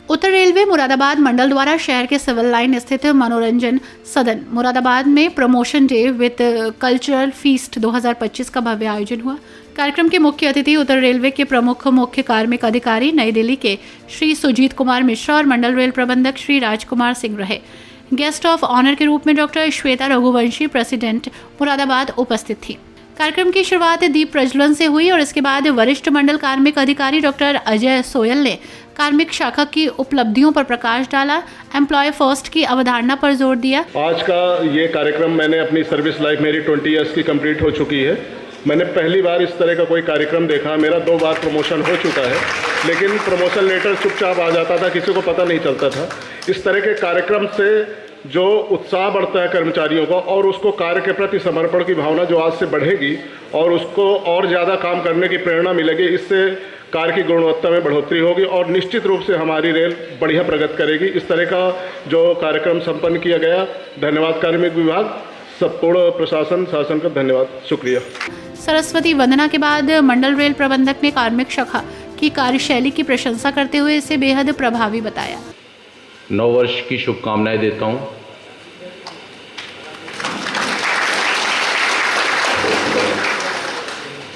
उत्तर railway Moradabad मंडल द्वारा शहर के सिविल लाइन स्थित मनोरंजन सदन मुरादाबाद में promotion day with cultural feast 2025 का भव्य आयोजन हुआ। कार्यक्रम के मुख्य अतिथि उत्तर रेलवे के प्रमुख मुख्य कार्मिक अधिकारी नई दिल्ली के श्री सुजीत कुमार मिश्रा और मंडल रेल प्रबंधक श्री राजकुमार सिंह रहे। गेस्ट ऑफ ऑनर के रूप में डॉक्टर श्वेता रघुवंशी प्रेसिडेंट मुरादाबाद उपस्थित थी। कार्यक्रम की शुरुआत दीप प्रज्वलन से हुई और इसके बाद वरिष्ठ मंडल कार्मिक अधिकारी डॉक्टर अजय सोयल ने कार्मिक शाखा की उपलब्धियों पर प्रकाश डाला, एम्प्लॉय फर्स्ट की अवधारणा पर जोर दिया। आज का ये कार्यक्रम मैंने अपनी सर्विस लाइफ मेरी 20 ईयर्स की कंप्लीट हो चुकी है। मैंने पहली बार इस तरह का कोई कार्यक्रम देखा। मेरा 2 बार प्रमोशन हो चुका है, लेकिन प्रमोशन लेटर चुपचाप आ जाता था, किसी को पता नहीं चलता था। इस तरह के कार्यक्रम से जो उत्साह बढ़ता है कर्मचारियों का और उसको कार्य के प्रति समर्पण की भावना जो आज से बढ़ेगी और उसको और ज़्यादा काम करने की प्रेरणा मिलेगी, इससे कार्य की गुणवत्ता में बढ़ोतरी होगी और निश्चित रूप से हमारी रेल बढ़िया प्रगति करेगी। इस तरह का जो कार्यक्रम संपन्न किया गया, धन्यवाद कार्मिक विभाग, संपूर्ण प्रशासन शासन का धन्यवाद, शुक्रिया। सरस्वती वंदना के बाद मंडल रेल प्रबंधक ने कार्मिक शाखा की कार्यशैली की प्रशंसा करते हुए इसे बेहद प्रभावी बताया। नव वर्ष की शुभकामनाएं देता हूं।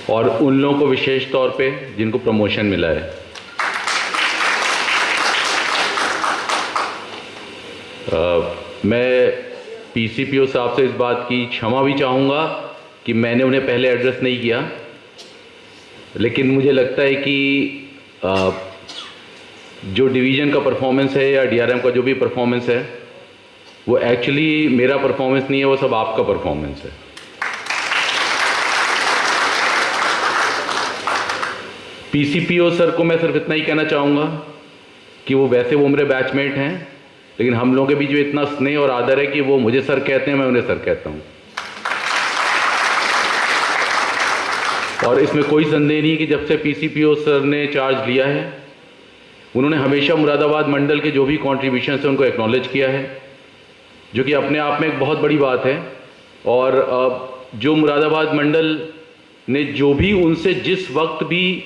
और उन लोगों को विशेष तौर पे जिनको प्रमोशन मिला है। मैं पीसीपीओ साहब से इस बात की क्षमा भी चाहूँगा कि मैंने उन्हें पहले एड्रेस नहीं किया, लेकिन मुझे लगता है कि जो डिवीज़न का परफॉर्मेंस है या डीआरएम का जो भी परफॉर्मेंस है वो एक्चुअली मेरा परफॉर्मेंस नहीं है, वो सब आपका परफॉर्मेंस है। पीसीपीओ सर को मैं सिर्फ इतना ही कहना चाहूँगा कि वो वैसे वो मेरे बैचमेट हैं, लेकिन हम लोगों के बीच में इतना स्नेह और आदर है कि वो मुझे सर कहते हैं, मैं उन्हें सर कहता हूँ। और इसमें कोई संदेह नहीं कि जब से पीसीपीओ सर ने चार्ज लिया है, उन्होंने हमेशा मुरादाबाद मंडल के जो भी कॉन्ट्रीब्यूशन है उनको एक्नॉलेज किया है, जो कि अपने आप में एक बहुत बड़ी बात है। और जो मुरादाबाद मंडल ने जो भी उनसे जिस वक्त भी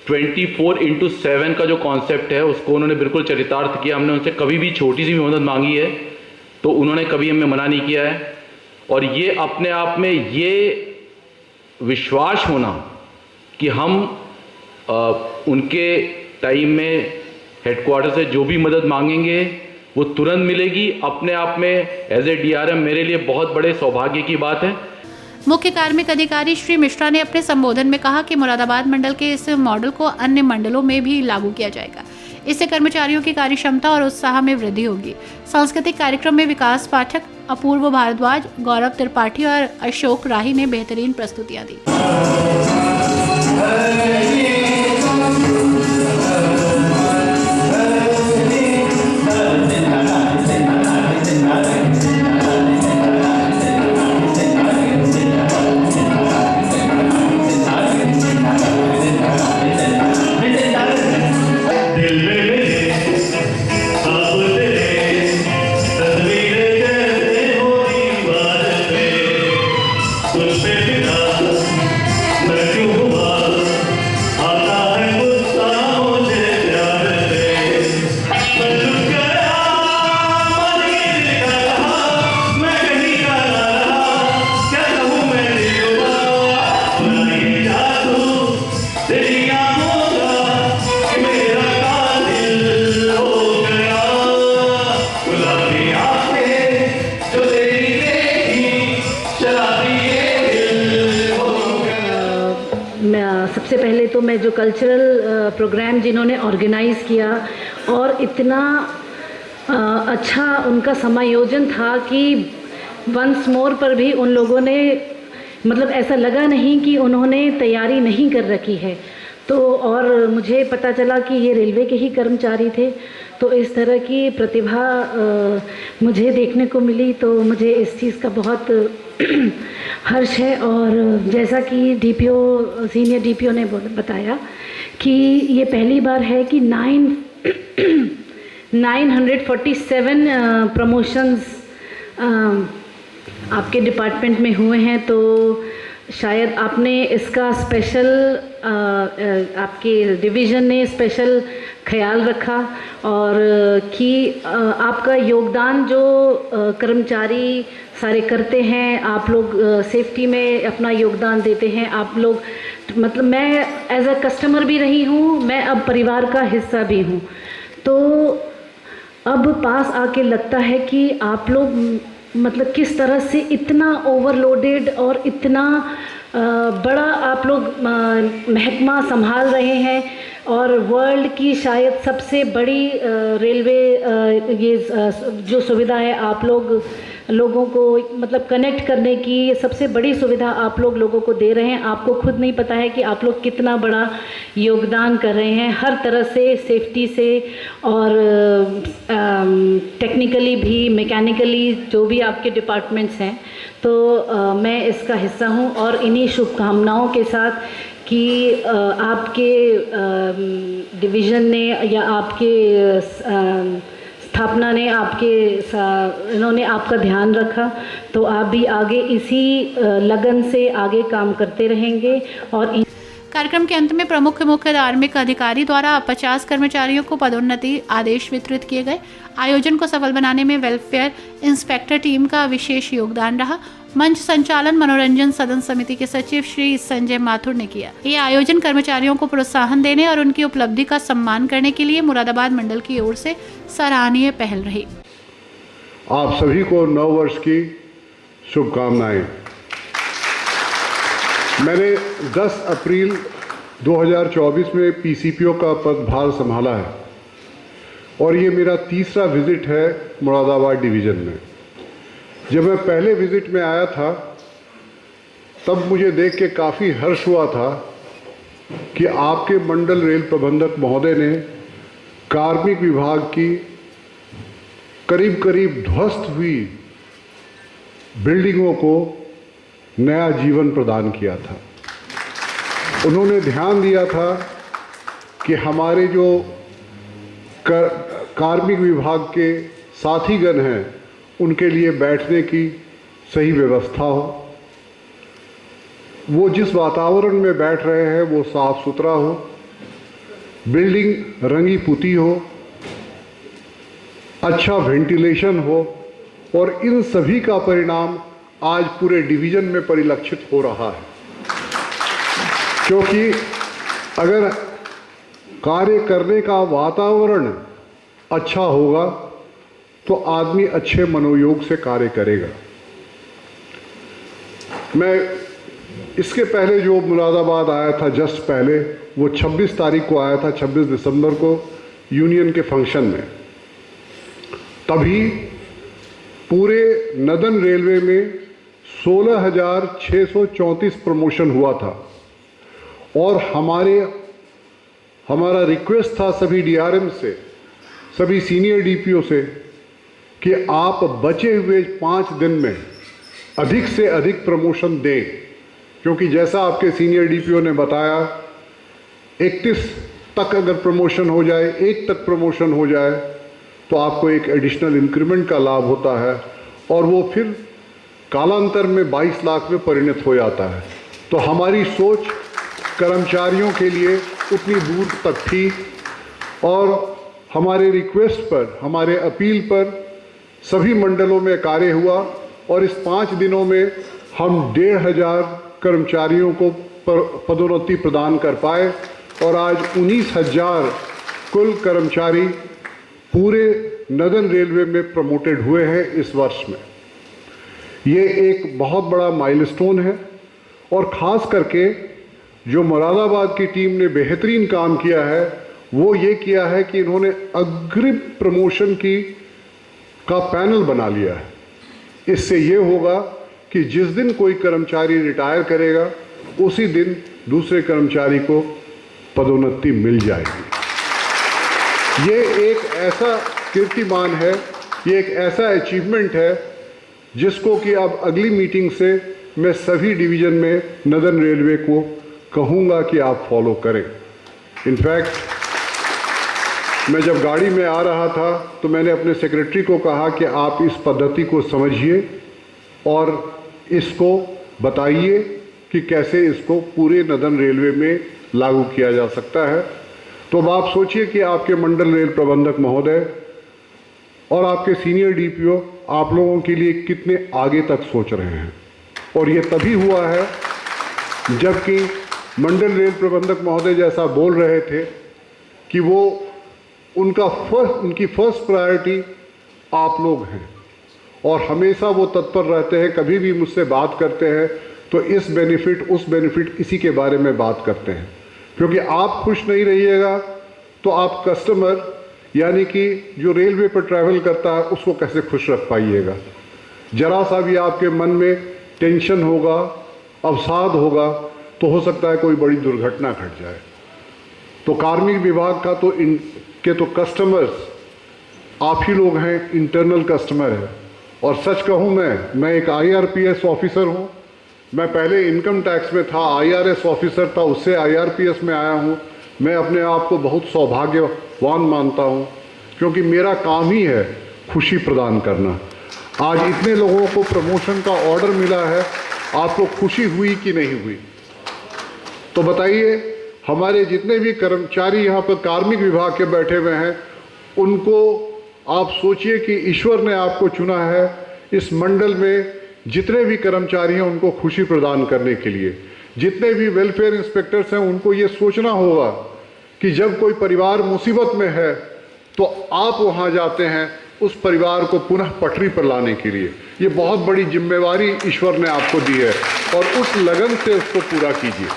24/7 का जो कॉन्सेप्ट है उसको उन्होंने बिल्कुल चरितार्थ किया। हमने उनसे कभी भी छोटी सी भी मदद मांगी है तो उन्होंने कभी हमें मना नहीं किया है। और ये अपने आप में ये विश्वास होना कि हम उनके टाइम में हेडक्वार्टर से जो भी मदद मांगेंगे वो तुरंत मिलेगी, अपने आप में एज ए डीआरएम मेरे लिए बहुत बड़े सौभाग्य की बात है। मुख्य कार्मिक अधिकारी श्री मिश्रा ने अपने संबोधन में कहा कि मुरादाबाद मंडल के इस मॉडल को अन्य मंडलों में भी लागू किया जाएगा। इससे कर्मचारियों की कार्यक्षमता और उत्साह में वृद्धि होगी। सांस्कृतिक कार्यक्रम में विकास पाठक, अपूर्व भारद्वाज, गौरव त्रिपाठी और अशोक राही ने बेहतरीन प्रस्तुतियां दी। सबसे पहले तो मैं जो कल्चरल प्रोग्राम जिन्होंने ऑर्गेनाइज़ किया और इतना अच्छा उनका समायोजन था कि वंस मोर पर भी उन लोगों ने मतलब ऐसा लगा नहीं कि उन्होंने तैयारी नहीं कर रखी है। तो और मुझे पता चला कि ये रेलवे के ही कर्मचारी थे, तो इस तरह की प्रतिभा मुझे देखने को मिली, तो मुझे इस चीज़ का बहुत हर्ष है। और जैसा कि डीपीओ सीनियर डीपीओ ने बताया कि ये पहली बार है कि 947 प्रमोशंस आपके डिपार्टमेंट में हुए हैं। तो शायद आपने इसका स्पेशल आपके डिवीज़न ने स्पेशल ख्याल रखा और कि आपका योगदान जो कर्मचारी सारे करते हैं, आप लोग सेफ्टी में अपना योगदान देते हैं, आप लोग मतलब मैं एज अ कस्टमर भी रही हूँ, मैं अब परिवार का हिस्सा भी हूँ। तो अब पास आके लगता है कि आप लोग मतलब किस तरह से इतना ओवरलोडेड और इतना बड़ा आप लोग महकमा संभाल रहे हैं और वर्ल्ड की शायद सबसे बड़ी रेलवे ये जो सुविधा है आप लोगों को मतलब कनेक्ट करने की, ये सबसे बड़ी सुविधा आप लोगों को दे रहे हैं। आपको खुद नहीं पता है कि आप लोग कितना बड़ा योगदान कर रहे हैं हर तरह से, सेफ्टी से और टेक्निकली भी, मैकेनिकली जो भी आपके डिपार्टमेंट्स हैं। तो मैं इसका हिस्सा हूँ और इन्हीं शुभकामनाओं के साथ कि आपके डिवीज़न ने या आपके स्थापना ने इन्होंने आपका ध्यान रखा, तो आप भी आगे इसी लगन से आगे काम करते रहेंगे। और कार्यक्रम के अंत में प्रमुख मुख्य धार्मिक अधिकारी द्वारा 50 कर्मचारियों को पदोन्नति आदेश वितरित किए गए। आयोजन को सफल बनाने में वेलफेयर इंस्पेक्टर टीम का विशेष योगदान रहा। मंच संचालन मनोरंजन सदन समिति के सचिव श्री संजय माथुर ने किया। ये आयोजन कर्मचारियों को प्रोत्साहन देने और उनकी उपलब्धि का सम्मान करने के लिए मुरादाबाद मंडल की ओर से सराहनीय पहल रही। आप सभी को नव वर्ष की शुभकामनाएं। मैंने 10 अप्रैल 2024 में पीसीपीओ का पदभार संभाला है और ये मेरा तीसरा विजिट है मुरादाबाद डिवीज़न में। जब मैं पहले विजिट में आया था तब मुझे देख के काफ़ी हर्ष हुआ था कि आपके मंडल रेल प्रबंधक महोदय ने कार्मिक विभाग की करीब करीब ध्वस्त हुई बिल्डिंगों को नया जीवन प्रदान किया था। उन्होंने ध्यान दिया था कि हमारे जो कार्मिक विभाग के साथीगण हैं उनके लिए बैठने की सही व्यवस्था हो, वो जिस वातावरण में बैठ रहे हैं वो साफ सुथरा हो, बिल्डिंग रंगी पुती हो, अच्छा वेंटिलेशन हो और इन सभी का परिणाम आज पूरे डिवीज़न में परिलक्षित हो रहा है। क्योंकि अगर कार्य करने का वातावरण अच्छा होगा तो आदमी अच्छे मनोयोग से कार्य करेगा। मैं इसके पहले जो मुरादाबाद आया था जस्ट पहले, वो 26 तारीख को आया था, 26 दिसंबर को यूनियन के फंक्शन में। तभी पूरे नदन रेलवे में 16,634 प्रमोशन हुआ था और हमारा रिक्वेस्ट था सभी डीआरएम से, सभी सीनियर डीपीओ से कि आप बचे हुए 5 दिन में अधिक से अधिक प्रमोशन दें, क्योंकि जैसा आपके सीनियर डीपीओ ने बताया 31 तक अगर प्रमोशन हो जाए, 1 तक प्रमोशन हो जाए तो आपको एक एडिशनल इंक्रीमेंट का लाभ होता है और वो फिर कालांतर में 22 लाख में परिणत हो जाता है। तो हमारी सोच कर्मचारियों के लिए उतनी दूर तक थी और हमारे रिक्वेस्ट पर, हमारे अपील पर सभी मंडलों में कार्य हुआ और इस 5 दिनों में हम 1,500 कर्मचारियों को पदोन्नति प्रदान कर पाए और आज 19,000 कुल कर्मचारी पूरे नदन रेलवे में प्रमोटेड हुए हैं इस वर्ष में। ये एक बहुत बड़ा माइलस्टोन है और ख़ास करके जो मुरादाबाद की टीम ने बेहतरीन काम किया है वो ये किया है कि इन्होंने अग्रिम प्रमोशन का पैनल बना लिया है। इससे ये होगा कि जिस दिन कोई कर्मचारी रिटायर करेगा उसी दिन दूसरे कर्मचारी को पदोन्नति मिल जाएगी। ये एक ऐसा कीर्तिमान है, ये एक ऐसा अचीवमेंट है जिसको कि अब अगली मीटिंग से मैं सभी डिवीज़न में नदन रेलवे को कहूँगा कि आप फॉलो करें। इनफैक्ट मैं जब गाड़ी में आ रहा था तो मैंने अपने सेक्रेटरी को कहा कि आप इस पद्धति को समझिए और इसको बताइए कि कैसे इसको पूरे नदन रेलवे में लागू किया जा सकता है। तो अब आप सोचिए कि आपके मंडल रेल प्रबंधक महोदय और आपके सीनियर डीपीओ आप लोगों के लिए कितने आगे तक सोच रहे हैं। और ये तभी हुआ है जबकि मंडल रेल प्रबंधक महोदय जैसा बोल रहे थे कि वो उनकी फर्स्ट प्रायोरिटी आप लोग हैं और हमेशा वो तत्पर रहते हैं, कभी भी मुझसे बात करते हैं तो इस बेनिफिट उस बेनिफिट इसी के बारे में बात करते हैं, क्योंकि आप खुश नहीं रहिएगा तो आप कस्टमर यानी कि जो रेलवे पर ट्रैवल करता है उसको कैसे खुश रख पाइएगा। जरा सा भी आपके मन में टेंशन होगा, अवसाद होगा तो हो सकता है कोई बड़ी दुर्घटना घट जाए। तो कार्मिक विभाग का तो इनके तो कस्टमर्स आप ही लोग हैं, इंटरनल कस्टमर है। और सच कहूँ मैं एक IRPS ऑफिसर हूँ। मैं पहले इनकम टैक्स में था, IRS ऑफिसर था, उससे IRPS में आया हूँ। मैं अपने आप को बहुत सौभाग्यवान मानता हूँ क्योंकि मेरा काम ही है खुशी प्रदान करना। आज इतने लोगों को प्रमोशन का ऑर्डर मिला है, आपको खुशी हुई कि नहीं हुई? तो बताइए, हमारे जितने भी कर्मचारी यहाँ पर कार्मिक विभाग के बैठे हुए हैं उनको आप सोचिए कि ईश्वर ने आपको चुना है इस मंडल में जितने भी कर्मचारी हैं उनको खुशी प्रदान करने के लिए। जितने भी वेलफेयर इंस्पेक्टर्स हैं उनको ये सोचना होगा कि जब कोई परिवार मुसीबत में है तो आप वहाँ जाते हैं उस परिवार को पुनः पटरी पर लाने के लिए। ये बहुत बड़ी जिम्मेवारी ईश्वर ने आपको दी है और उस लगन से उसको पूरा कीजिए।